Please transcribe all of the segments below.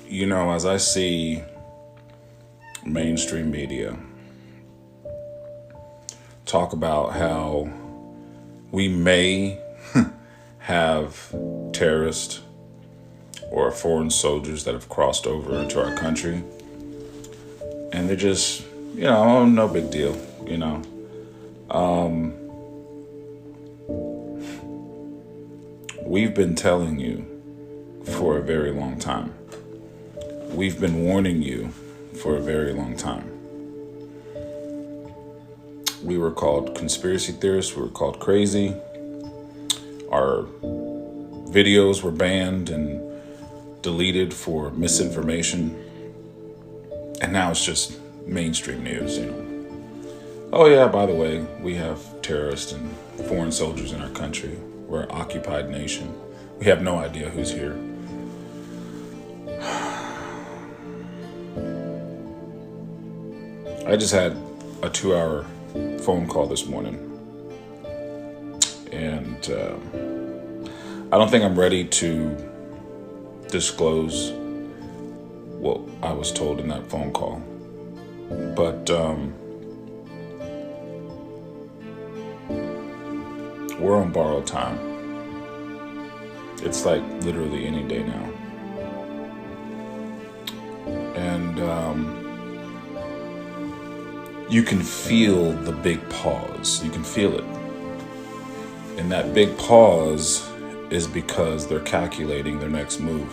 You know, as I see mainstream media talk about how we may have terrorists or foreign soldiers that have crossed over into our country, and they're just, oh, no big deal, We've been telling you for a very long time. We've been warning you for a very long time. We were called conspiracy theorists. We were called crazy. Our videos were banned and deleted for misinformation. And now it's just mainstream news, Oh yeah, by the way, we have terrorists and foreign soldiers in our country. We're an occupied nation. We have no idea who's here. I just had a 2-hour phone call this morning. And I don't think I'm ready to disclose what I was told in that phone call. But we're on borrowed time. It's like literally any day now. And you can feel the big pause. You can feel it. And that big pause is because they're calculating their next move.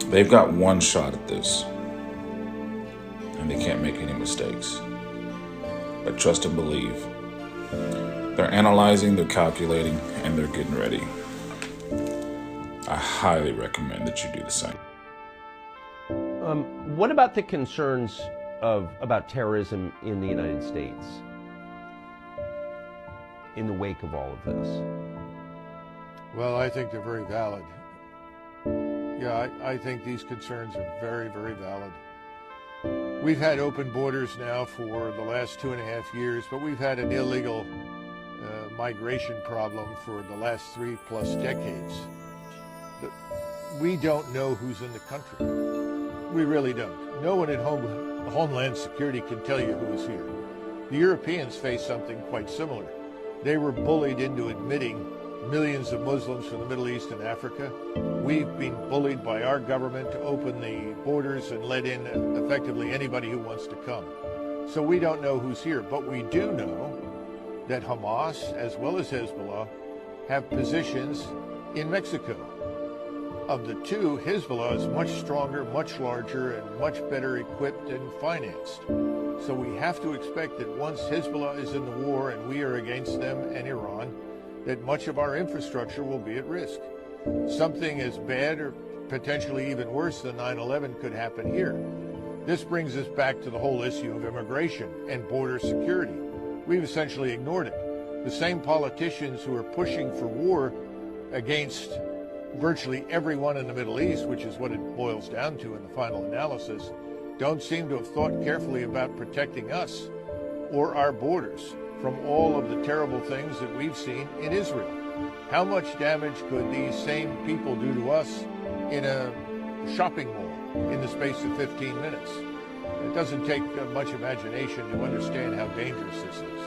They've got one shot at this. And they can't make any mistakes. But trust and believe. They're analyzing, they're calculating, and they're getting ready. I highly recommend that you do the same. What about the concerns about terrorism in the United States in the wake of all of this? Well, I think they're very valid. Yeah, I think these concerns are very, very valid. We've had open borders now for the last 2.5 years, but we've had an illegal migration problem for the last 3+ decades. We don't know who's in the country. We really don't. No one at Homeland Security can tell you who is here. The Europeans face something quite similar. They were bullied into admitting millions of Muslims from the Middle East and Africa. We've been bullied by our government to open the borders and let in effectively anybody who wants to come. So we don't know who's here, but we do know that Hamas, as well as Hezbollah, have positions in Mexico. Of the two, Hezbollah is much stronger, much larger, and much better equipped and financed. So we have to expect that once Hezbollah is in the war and we are against them and Iran, that much of our infrastructure will be at risk. Something as bad or potentially even worse than 9/11 could happen here. This brings us back to the whole issue of immigration and border security. We've essentially ignored it. The same politicians who are pushing for war against virtually everyone in the Middle East, which is what it boils down to in the final analysis, don't seem to have thought carefully about protecting us or our borders from all of the terrible things that we've seen in Israel. How much damage could these same people do to us in a shopping mall in the space of 15 minutes? It doesn't take much imagination to understand how dangerous this is.